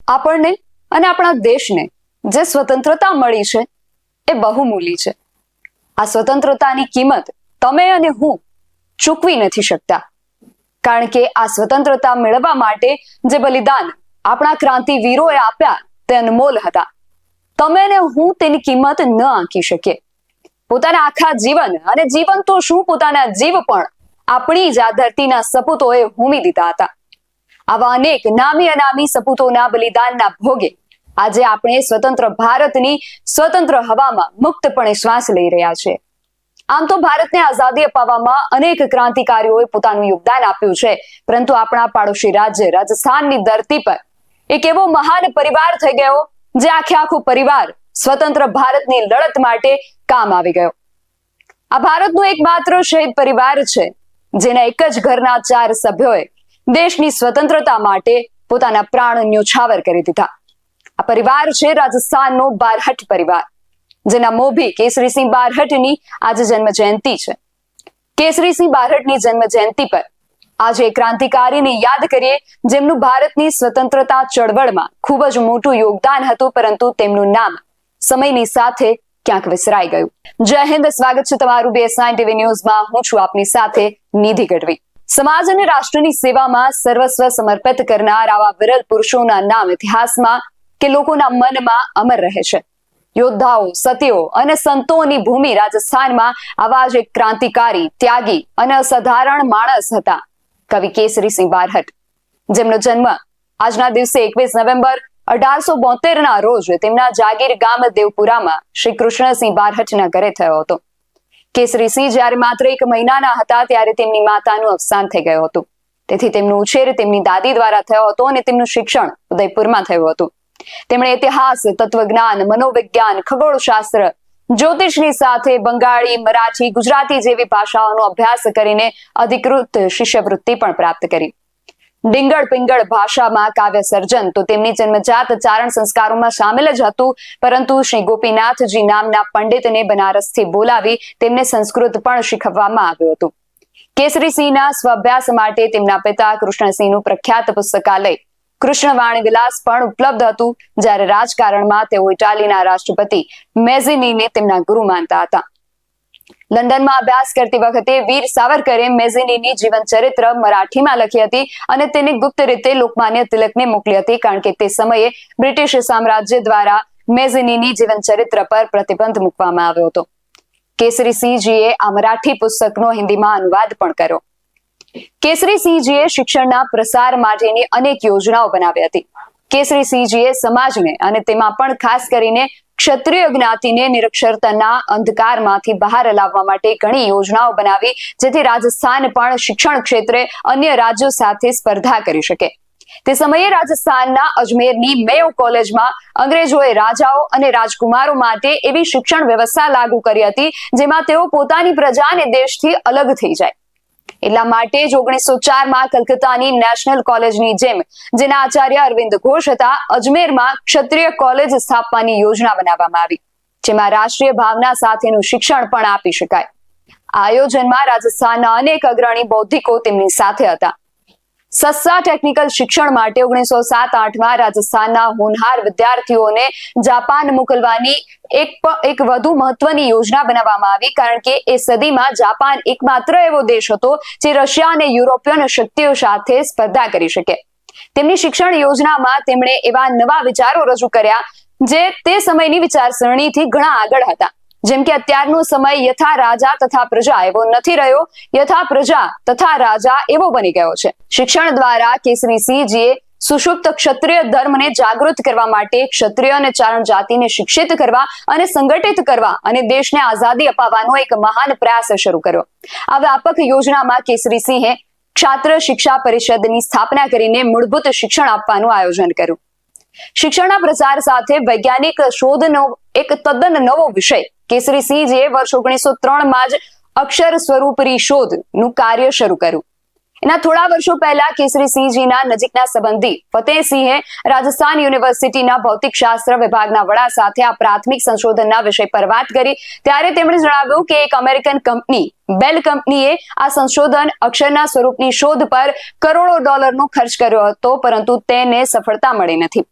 આપણને અને આપણા દેશને જે સ્વતંત્રતા મળી છે એ બહુમૂલ્ય છે. આ સ્વતંત્રતાની કિંમત તમે અને હું ચૂકવી નથી શકતા, કારણ કે આ સ્વતંત્રતા મેળવવા માટે જે બલિદાન આપણા ક્રાંતિવીરોએ આપ્યા તે અનમોલ હતા. તમે અને હું તેની કિંમત ન આંકી શકીએ. પોતાના આખા જીવન અને જીવન તો શું, પોતાના જીવ પણ આપણી જ આ ધરતીના સપૂતોએ હોમી દીધા હતા. આવા અનેક નામી અનામી સપૂતોના બલિદાનના ભોગે આજે આપણે સ્વતંત્ર ભારતની સ્વતંત્ર હવામાં મુક્તપણે શ્વાસ લઈ રહ્યા છે. આમ તો ભારતને આઝાદી અપાવવામાં અનેક ક્રાંતિકારીઓએ પોતાનું યોગદાન આપ્યું છે, પરંતુ આપણા પાડોશી રાજ્ય રાજસ્થાનની ધરતી પર એક એવો મહાન પરિવાર થઈ ગયો જે આખો પરિવાર સ્વતંત્ર ભારતની લડત માટે કામ આવી ગયો. આ ભારતનો એકમાત્ર શહીદ પરિવાર છે જેના એક જ ઘરના 4 સભ્યોએ દેશની સ્વતંત્રતા માટે પોતાના પ્રાણ ન્યોછાવર કરી દીધા. આ પરિવાર છે રાજસ્થાનનો બારહટ પરિવાર, જેના મોભી કેસરીસિંહ બારહટની આજે જન્મ જયંતિ છે. કેસરીસિંહ બારહટની જન્મ જયંતિ પર આજે ક્રાંતિકારીને યાદ કરીએ જેમનું ભારતની સ્વતંત્રતા ચળવળમાં ખૂબ જ મોટું યોગદાન હતું, પરંતુ તેમનું નામ સમયની સાથે ક્યાંક વિસરાઈ ગયું. જય હિન્દ, સ્વાગત છે તમારું BS9 TV ન્યૂઝમાં. હું છું આપની સાથે નિધિ ગઢવી. સમાજ અને રાષ્ટ્રની સેવામાં સર્વસ્વ સમર્પિત કરનાર આવા વિરલ પુરુષોના નામ ઇતિહાસમાં કે લોકોના મનમાં અમર રહે છે. યોદ્ધાઓ, સતીઓ અને સંતોની ભૂમિ રાજસ્થાનમાં આવા જ એક ક્રાંતિકારી, ત્યાગી અને અસાધારણ માણસ હતા કવિ કેસરીસિંહ બારહટ, જેમનો જન્મ આજના દિવસે 21 નવેમ્બર 1872 ના રોજ તેમના જાગીર ગામ દેવપુરામાં શ્રી કૃષ્ણસિંહ બારહટના ઘરે થયો હતો. કેસરીસિંહ જ્યારે માત્ર 1 મહિનાના હતા ત્યારે તેમની માતાનું અવસાન થઈ ગયું હતું. તેથી તેમનો ઉછેર તેમની દાદી દ્વારા થયો હતો અને તેમનું શિક્ષણ ઉદયપુરમાં થયું હતું. તેમણે ઇતિહાસ, તત્વજ્ઞાન, મનોવિજ્ઞાન, ખગોળશાસ્ત્ર, જ્યોતિષની સાથે બંગાળી, મરાઠી, ગુજરાતી જેવી ભાષાઓનો અભ્યાસ કરીને અધિકૃત શિષ્યવૃત્તિ પણ પ્રાપ્ત કરી. ડિંગળ પિંગળ ભાષામાં કાવ્ય સર્જન તો તેમની જન્મજાત ચારણ સંસ્કારોમાં સામેલ જ હતું, પરંતુ શ્રી ગોપીનાથજી નામના પંડિતને બનારસથી બોલાવી તેમને સંસ્કૃત પણ શીખવવામાં આવ્યું હતું. કેસરીસિંહના સ્વાભ્યાસ માટે તેમના પિતા કૃષ્ણસિંહનું પ્રખ્યાત પુસ્તકાલય કૃષ્ણવાણી વિલાસ પણ ઉપલબ્ધ હતું, જ્યારે રાજકારણમાં તેઓ ઇટાલીના રાષ્ટ્રપતિ મેઝિનીને તેમના ગુરુ માનતા હતા. લંડનમાં અભ્યાસ કરતી વખતે વીર સાવરકરે મેઝિનીની જીવન ચરિત્ર મરાઠીમાં લખી હતી અને તેને ગુપ્ત રીતે લોકમાન્ય તિલકને મોકલી હતી, કારણ કે તે સમયે બ્રિટિશ સામ્રાજ્ય દ્વારા મેઝિનીની જીવન ચરિત્ર પર પ્રતિબંધ મૂકવામાં આવ્યો હતો. કેસરીસિંહજીએ આ મરાઠી પુસ્તકનો હિન્દીમાં અનુવાદ પણ કર્યો. કેસરીસિંહજીએ શિક્ષણના પ્રસાર માટેની અનેક યોજનાઓ બનાવી હતી. કેસરીસિંહજીએ સમાજને અને તેમાં પણ ખાસ કરીને ક્ષત્રિય જ્ઞાતિને નિરક્ષરતાના અંધકારમાંથી બહાર લાવવા માટે ઘણી યોજનાઓ બનાવી, જેથી રાજસ્થાન પણ શિક્ષણ ક્ષેત્રે અન્ય રાજ્યો સાથે સ્પર્ધા કરી શકે. તે સમયે રાજસ્થાનના અજમેરની મેયો કોલેજમાં અંગ્રેજોએ રાજાઓ અને રાજકુમારો માટે એવી શિક્ષણ વ્યવસ્થા લાગુ કરી હતી જેમાં તેઓ પોતાની પ્રજાને દેશથી અલગ થઈ જાય. એટલા માટે જ 1904માં કલકત્તાની નેશનલ કોલેજની જેમ, જેના આચાર્ય અરવિંદ ઘોષ હતા, અજમેરમાં ક્ષત્રિય કોલેજ સ્થાપવાની યોજના બનાવવામાં આવી, જેમાં રાષ્ટ્રીય ભાવના સાથેનું શિક્ષણ પણ આપી શકાય. આ આયોજનમાં રાજસ્થાનના અનેક અગ્રણી બૌદ્ધિકો તેમની સાથે હતા. સસ્તા ટેકનિકલ શિક્ષણ માટે 1907-8માં રાજસ્થાનના હોનહાર વિદ્યાર્થીઓને જાપાન મોકલવાની એક વધુ મહત્વની યોજના બનાવવામાં આવી, કારણ કે એ સદીમાં જાપાન એકમાત્ર એવો દેશ હતો જે રશિયા અને યુરોપિયન શક્તિઓ સાથે સ્પર્ધા કરી શકે. તેમની શિક્ષણ યોજનામાં તેમણે એવા નવા વિચારો રજૂ કર્યા જે તે સમયની વિચારસરણીથી ઘણા આગળ હતા. જેમ કે અત્યારનો સમય યથા રાજા તથા પ્રજા એવો નથી રહ્યો, યથા પ્રજા તથા રાજા એવો બની ગયો છે. શિક્ષણ દ્વારા કેસરીસિંહજીએ સુષુપ્ત ક્ષત્રિય ધર્મને જાગૃત કરવા માટે ક્ષત્રિય અને ચારણ જાતિને શિક્ષિત કરવા અને સંગઠિત કરવા અને દેશને આઝાદી અપાવવાનો એક મહાન પ્રયાસ શરૂ કર્યો. આ વ્યાપક યોજનામાં કેસરીસિંહે ક્ષાત્ર શિક્ષા પરિષદની સ્થાપના કરીને મૂળભૂત શિક્ષણ આપવાનું આયોજન કર્યું. શિક્ષણના પ્રસાર સાથે વૈજ્ઞાનિક શોધનો એક તદ્દન નવો વિષય કેસરીસિંહજીએ વર્ષ 1903માં જ અક્ષર સ્વરૂપરી શોધનું કાર્ય શરૂ કર્યું. એના થોડા વર્ષો પહેલા કેસરીસિંહજીના નજીકના સંબંધી ફતેહસિંહે રાજસ્થાન યુનિવર્સિટીના ભૌતિકશાસ્ત્ર વિભાગના વડા સાથે આ પ્રાથમિક સંશોધનના વિષય પર વાત કરી, ત્યારે તેમણે જણાવ્યું કે એક અમેરિકન કંપની બેલ કંપનીએ આ સંશોધન અક્ષરના સ્વરૂપની શોધ પર કરોડો ડોલરનો ખર્ચ કર્યો હતો, પરંતુ તેને સફળતા મળી નથી.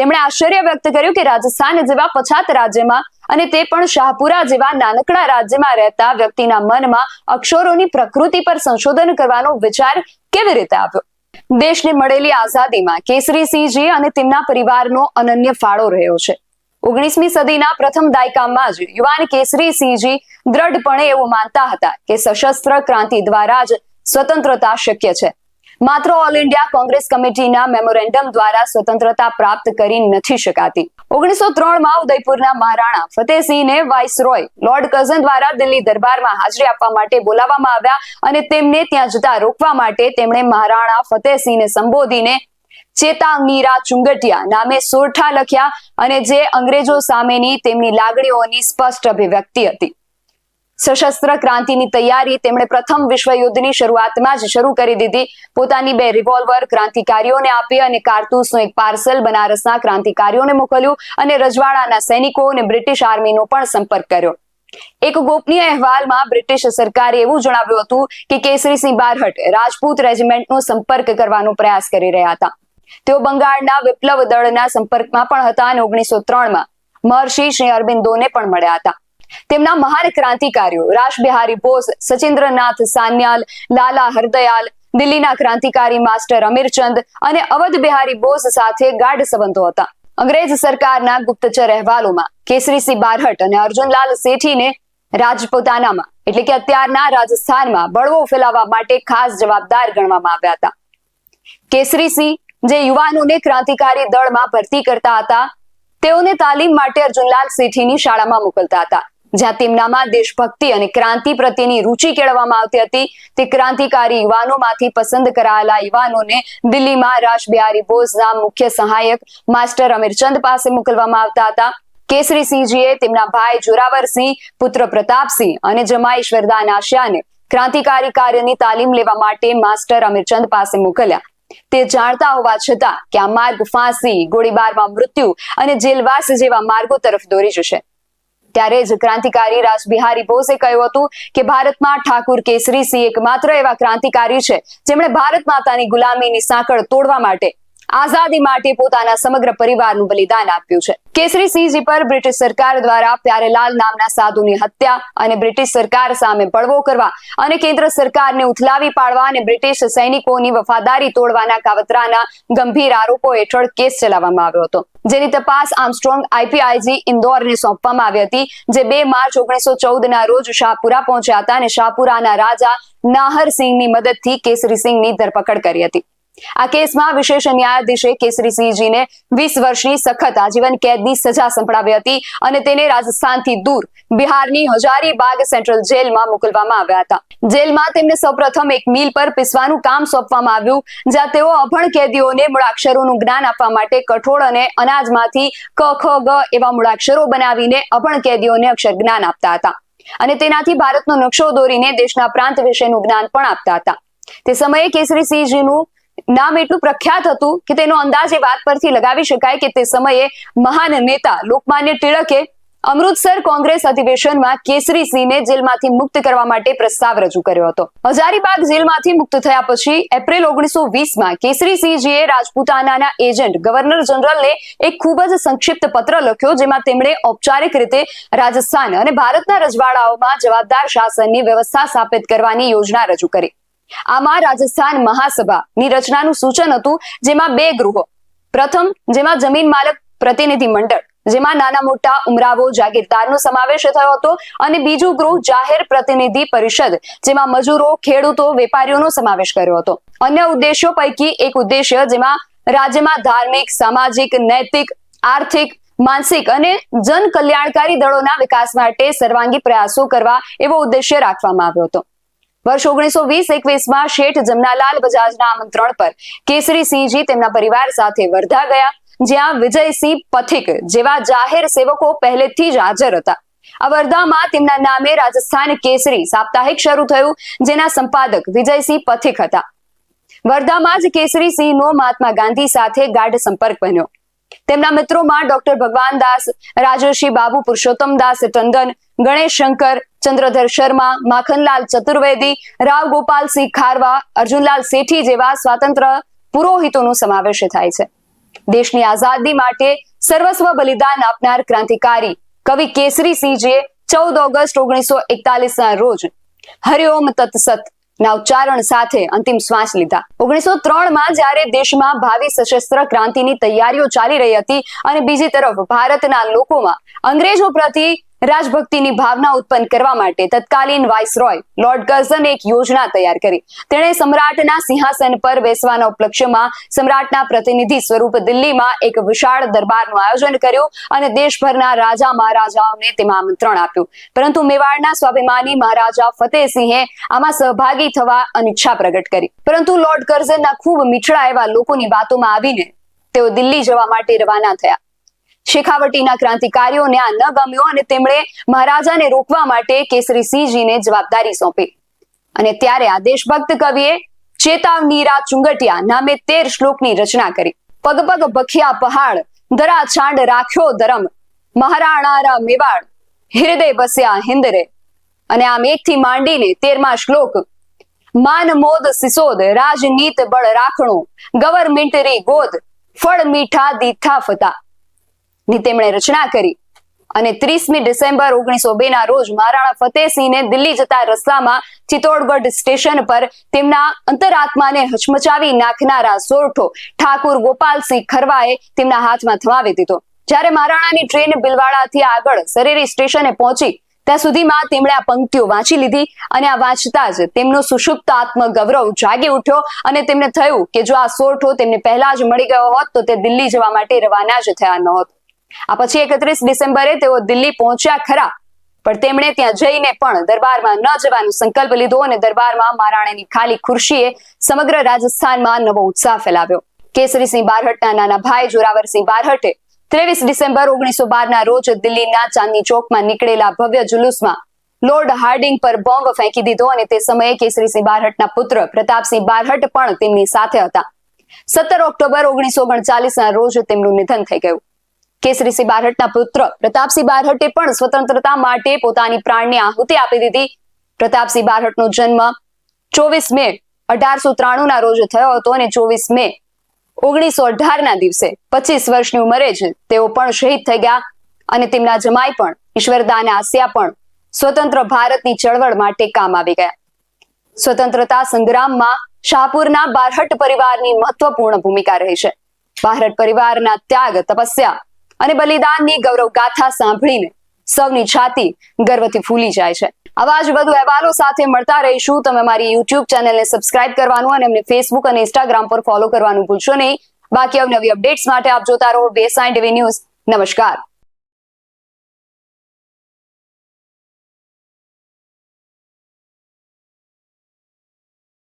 તેમણે આશ્ચર્ય વ્યક્ત કર્યું કે રાજસ્થાન જેવા પછાત રાજ્યમાં અને તે પણ શાહપુરા જેવા નાનકડા રાજ્યમાં રહેતા વ્યક્તિના મનમાં અક્ષરોની પ્રકૃતિ પર સંશોધન કરવાનો વિચાર કેવી રીતે આવ્યો? દેશને મળેલી આઝાદીમાં કેસરીસિંહજી અને તેમના પરિવારનો અનન્ય ફાળો રહ્યો છે. 19મી સદીના પ્રથમ દાયકામાં જ યુવાન કેસરીસિંહજી દ્રઢપણે એવું માનતા હતા કે સશસ્ત્ર ક્રાંતિ દ્વારા જ સ્વતંત્રતા શક્ય છે. માત્ર ઓલ ઇન્ડિયા કોંગ્રેસ કમિટીના મેમોરેન્ડમ દ્વારા સ્વતંત્રતા પ્રાપ્ત કરી નથી શકાતી. 1903માં ઉદયપુરના મહારાણા ફતેહસિંહને વાઇસરોય લોર્ડ કર્ઝન દ્વારા દિલ્હી દરબારમાં હાજરી આપવા માટે બોલાવવામાં આવ્યા અને તેમને ત્યાં જતા રોકવા માટે તેમણે મહારાણા ફતેહસિંહને સંબોધીને ચેતાંગીરા ચુંગટિયા નામે સોરઠા લખ્યા અને જે અંગ્રેજો સામેની તેમની લાગણીઓની સ્પષ્ટ અભિવ્યક્તિ હતી. સશસ્ત્ર ક્રાંતિની તૈયારી તેમણે પ્રથમ વિશ્વયુદ્ધની શરૂઆતમાં જ શરૂ કરી દીધી. પોતાની 2 રિવોલ્વર ક્રાંતિકારીઓને આપી અને કારતૂસનું એક પાર્સલ બનારસના ક્રાંતિકારીઓને મોકલ્યું અને રજવાડાના સૈનિકો અને બ્રિટિશ આર્મીનો પણ સંપર્ક કર્યો. એક ગોપનીય અહેવાલમાં બ્રિટિશ સરકારે એવું જણાવ્યું હતું કે કેસરીસિંહ બારહટ રાજપૂત રેજિમેન્ટનો સંપર્ક કરવાનો પ્રયાસ કરી રહ્યા હતા. તેઓ બંગાળના વિપ્લવ દળના સંપર્કમાં પણ હતા અને 1903માં મહર્ષિ શ્રી અરબિંદોને પણ મળ્યા હતા. તેમના મહાન ક્રાંતિકારીઓ રાસબિહારી બોઝ, સચિન્દ્રનાથ સાન્યાલ, લાલા હરદયાલ, દિલ્હીના ક્રાંતિકારી માસ્ટર અમીરચંદ અને અવધ બિહારી બોઝ સાથે ગાઢ સંબંધો હતા. અંગ્રેજ સરકારના ગુપ્તચર અહેવાલોમાં કેસરીસિંહ બારહટ અને અર્જુનલાલ સેઠીને રાજપૂતાનામાં એટલે કે અત્યારના રાજસ્થાનમાં બળવો ફેલાવવા માટે ખાસ જવાબદાર ગણવામાં આવ્યા હતા. કેસરીસિંહ જે યુવાનોને ક્રાંતિકારી દળમાં ભરતી કરતા હતા, તેઓને તાલીમ માટે અર્જુનલાલ સેઠીની શાળામાં મોકલતા હતા, જ્યાં તેમનામાં દેશભક્તિ અને ક્રાંતિ પ્રત્યેની રુચિ કેળવવામાં આવતી હતી. તે ક્રાંતિકારી યુવાનોમાંથી પસંદ કરાયેલા યુવાનોને દિલ્હીમાં રાસબિહારી બોઝના મુખ્ય સહાયક માસ્ટર અમીરચંદ પાસે મોકલવામાં આવતા હતા. કેસરીસિંહજીએ તેમના ભાઈ જોરાવરસિંહ, પુત્ર પ્રતાપસિંહ અને જમાઈ ઈશ્વરદાન આશિયાને ક્રાંતિકારી કાર્યની તાલીમ લેવા માટે માસ્ટર અમીરચંદ પાસે મોકલ્યા. તે જાણતા હોવા છતાં કે આ માર્ગ ફાંસી, ગોળીબારમાં મૃત્યુ અને જેલવાસ જેવા માર્ગો તરફ દોરી જશે. ત્યારે જ ક્રાંતિકારી રાસબિહારી બોઝે કહ્યું હતું કે ભારતમાં ઠાકુર કેસરીસિંહ એકમાત્ર એવા ક્રાંતિકારી છે જેમણે ભારત માતાની ગુલામીની સાંકળ તોડવા માટે, આઝાદી માટે પોતાના સમગ્ર પરિવારનું બલિદાન આપ્યું છે. કેસરીસિંહજી પર બ્રિટિશ સરકાર દ્વારા પ્યારેલાલ નામના સાધુની હત્યા અને બ્રિટિશ સરકાર સામે બળવો કરવા અને કેન્દ્ર સરકારને ઉથલાવી પાડવા અને બ્રિટિશ સૈનિકોની વફાદારી તોડવાના કાવતરાના ગંભીર આરોપો હેઠળ કેસ ચલાવવામાં આવ્યો હતો, જેની તપાસ આર્મસ્ટ્રોંગ IPIG ઇન્દોરને સોંપવામાં આવી હતી, જે 2 માર્ચ 1914ના રોજ શાહપુરા પહોંચ્યા હતા અને શાહપુરાના રાજા નાહરસિંહની મદદથી કેસરીસિંહની ધરપકડ કરી હતી. આ કેસમાં વિશેષ ન્યાયાધીશે કેસરીસિંહજીને 20 વર્ષની સખત આજીવન કેદની સજા સંભળાવી હતી અને તેને રાજસ્થાનથી દૂર બિહારની હજારીબાગ સેન્ટ્રલ જેલમાં મોકલવામાં આવ્યા હતા. જેલમાં તેમને સૌપ્રથમ એક મિલ પર પીસવાનું કામ સોંપવામાં આવ્યું, જ્યાં તેઓ અભણ કેદીઓને મૂળાક્ષરોનું જ્ઞાન આપવા માટે કઠોળ અને અનાજમાંથી ક, ખ, ગ એવા મૂળાક્ષરો બનાવીને અભણ કેદીઓને અક્ષર જ્ઞાન આપતા હતા અને તેનાથી ભારતનો નકશો દોરીને દેશના પ્રાંત વિશેનું જ્ઞાન પણ આપતા હતા. તે સમયે કેસરીસિંહજીનું નામ એટલું પ્રખ્યાત હતું કે તેનો અંદાજ એ વાત પરથી લગાવી શકાય કે તે સમયે મહાન નેતા લોકમાન્ય ટિળકે અમૃતસર કોંગ્રેસ અધિવેશનમાં કેસરીસિંહને જેલમાંથી મુક્ત કરવા માટે પ્રસ્તાવ રજૂ કર્યો હતો. હજારીબાગ જેલમાંથી મુક્ત થયા પછી એપ્રિલ 1920માં કેસરીસિંહજીએ રાજપૂતાનાના એજન્ટ ગવર્નર જનરલને એક ખૂબ જ સંક્ષિપ્ત પત્ર લખ્યો, જેમાં તેમણે ઔપચારિક રીતે રાજસ્થાન અને ભારતના રજવાડાઓમાં જવાબદાર શાસનની વ્યવસ્થા સ્થાપિત કરવાની યોજના રજૂ કરી. આમાં રાજસ્થાન મહાસભાની રચનાનું સૂચન હતું, જેમાં 2 ગૃહો, પ્રથમ જેમાં જમીન માલક પ્રતિનિધિ મંડળ, જેમાં નાના મોટા ઉમરાવો જાગીરદારનો સમાવેશ થયો હતો, અને બીજું ગૃહ જાહેર પ્રતિનિધિ પરિષદ, જેમાં મજૂરો, ખેડૂતો, વેપારીઓનો સમાવેશ કર્યો હતો. અન્ય ઉદ્દેશ્યો પૈકી એક ઉદ્દેશ્ય જેમાં રાજ્યમાં ધાર્મિક, સામાજિક, નૈતિક, આર્થિક, માનસિક અને જન કલ્યાણકારી દળોના વિકાસ માટે સર્વાંગી પ્રયાસો કરવા એવો ઉદ્દેશ્ય રાખવામાં આવ્યો હતો. વર્ષ 1920-21માં શેઠ જમનાલાલ બજાજના આમંત્રણ પર કેસરીસિંહજી તેમના પરિવાર સાથે વર્ધા ગયા, જ્યાં વિજયસિંહ પથિક જેવા જાહેર સેવકો પહેલેથી જ હાજર હતા. આ વર્ધામાં તેમના નામે રાજસ્થાન કેસરી સાપ્તાહિક શરૂ થયું, જેના સંપાદક વિજયસિંહ પથિક હતા. વર્ધામાં જ કેસરીસિંહનો મહાત્મા ગાંધી સાથે ગાઢ સંપર્ક બન્યો. તેમના મિત્રોમાં ડોક્ટર ભગવાનદાસ, રાજર્ષિ બાબુ પુરુષોત્તમદાસ ટંડન, ગણેશ શંકર, ચંદ્રધર શર્મા, માખનલાલ ચતુર્વેદી, રાવ ગોપાલસિંહ ખારવા, અર્જુનલાલ સેઠી જેવા સ્વાતંત્ર્ય પુરોહિતોનો સમાવેશ થાય છે. દેશની આઝાદી માટે સર્વસ્વ બલિદાન આપનાર ક્રાંતિકારી કવિ કેસરીસિંહજીએ 14 ઓગસ્ટ 1941 ના રોજ હરિઓમ તત્સત ના ઉચ્ચારણ સાથે અંતિમ શ્વાસ લીધા. 1903 માં જ્યારે દેશમાં ભાવિ સશસ્ત્ર ક્રાંતિની તૈયારીઓ ચાલી રહી હતી અને બીજી તરફ ભારતના લોકોમાં અંગ્રેજો પ્રત્યે રાજભક્તિની ભાવના ઉત્પન્ન કરવા માટે તત્કાલીન વાઇસરોય લોર્ડ કર્ઝને એક યોજના તૈયાર કરી. તેણે સમ્રાટના સિંહાસન પર બેસવાના ઉપલક્ષ્યમાં સમ્રાટના પ્રતિનિધિ સ્વરૂપ દિલ્હીમાં એક વિશાળ દરબારનું આયોજન કર્યું અને દેશભરના રાજા મહારાજાઓને તેમાં આમંત્રણ આપ્યું. પરંતુ મેવાડના સ્વાભિમાની મહારાજા ફતેહસિંહે આમાં સહભાગી થવા અનિચ્છા પ્રગટ કરી. પરંતુ લોર્ડ કર્ઝનના ખૂબ મીઠડા એવા લોકોની વાતોમાં આવીને તેઓ દિલ્હી જવા માટે રવાના થયા. શેખાવટીના ક્રાંતિકારીઓને આ ન ગમ્યું અને તેમણે મહારાજાને રોકવા માટે કેસરીસિંહજીને જવાબદારી સોંપી. અને ત્યારે આ દેશભક્ત કવિએ ચેતાવનીરા ચુંગટિયા નામે 13 શ્લોકની રચના કરી. પગ પગ ભખિયા પહાડ ધરા છાંડ રાખ્યો ધરમ મહારાણારા મેવાડ હૃદય બસ્યા હિન્દરે. અને આમ 1 થી માંડીને 13મા શ્લોક માન મોદ સિસોદ રાજનીત બળ રાખણો ગવર્મેન્ટ રી ગોદ ફળ મીઠા દીઠા ફતા ની તેમણે રચના કરી. અને 30મી ડિસેમ્બર 1902 ના રોજ મહારાણા ફતેહસિંહને દિલ્હી જતા રસ્તામાં ચિત્તોડગઢ સ્ટેશન પર તેમના અંતરાત્માને હચમચાવી નાખનારા સોરઠો ઠાકુર ગોપાલસિંહ ખરવાએ તેમના હાથમાં થમાવી દીધો. જ્યારે મહારાણાની ટ્રેન બિલવાડાથી આગળ સરેરી સ્ટેશને પહોંચી ત્યાં સુધીમાં તેમણે આ પંક્તિઓ વાંચી લીધી અને આ વાંચતા જ તેમનો સુષુપ્ત આત્મગૌરવ જાગી ઉઠ્યો અને તેમને થયું કે જો આ સોરઠો તેમને પહેલા જ મળી ગયો હોત તો તે દિલ્હી જવા માટે રવાના જ થયા નહોત. આ પછી 31 ડિસેમ્બરે તેઓ દિલ્હી પહોંચ્યા ખરા, પણ તેમણે ત્યાં જઈને પણ દરબારમાં ન જવાનો સંકલ્પ લીધો અને દરબારમાં મહારાણાની ખાલી ખુરશીએ સમગ્ર રાજસ્થાનમાં નવો ઉત્સાહ ફેલાવ્યો. કેસરીસિંહ બારહટના નાના ભાઈ જોરાવરસિંહ બારહટે 23 ડિસેમ્બર 1912 ના રોજ દિલ્હીના ચાંદની ચોકમાં નીકળેલા ભવ્ય જુલુસમાં લોર્ડ હાર્ડિંગ પર બોમ્બ ફેંકી દીધો અને તે સમયે કેસરીસિંહ બારહટના પુત્ર પ્રતાપસિંહ બારહટ પણ તેમની સાથે હતા. 17 ઓક્ટોબર 1939 ના રોજ તેમનું નિધન થઈ ગયું. કેસરીસિંહ બારહટના પુત્ર પ્રતાપસિંહ બારહટે પણ સ્વતંત્રતા માટે પોતાની પ્રાણની આહુતિ આપી દીધી. પ્રતાપસિંહ બારહટનો જન્મ 24 મે 1893 ના રોજ થયો હતો અને 24 મે 1918 ના દિવસે 25 વર્ષની ઉંમરે જ તેઓ પણ શહીદ થઈ ગયા અને તેમના જમાઈ પણ ઈશ્વરદાન આસિયા પણ સ્વતંત્ર ભારતની ચળવળ માટે કામ આવી ગયા. સ્વતંત્રતા સંગ્રામમાં શાહપુરના બારહટ પરિવારની મહત્વપૂર્ણ ભૂમિકા રહી છે. બારહટ પરિવારના ત્યાગ, તપસ્યા અને બલિદાનની ગૌરવ ગાથા સાંભળીને સૌની છાતી ગર્વથી ફૂલી જાય છે. આવા જ વધુ અહેવાલો સાથે મળતા રહીશું. તમે મારી YouTube ચેનલને સબસ્ક્રાઇબ કરવાનું અને અમને Facebook અને Instagram પર ફોલો કરવાનું ભૂલશો નહીં. બાકી અવનવી અપડેટ્સ માટે આપ જોતા રહો BSI TV ન્યૂઝ. નમસ્કાર.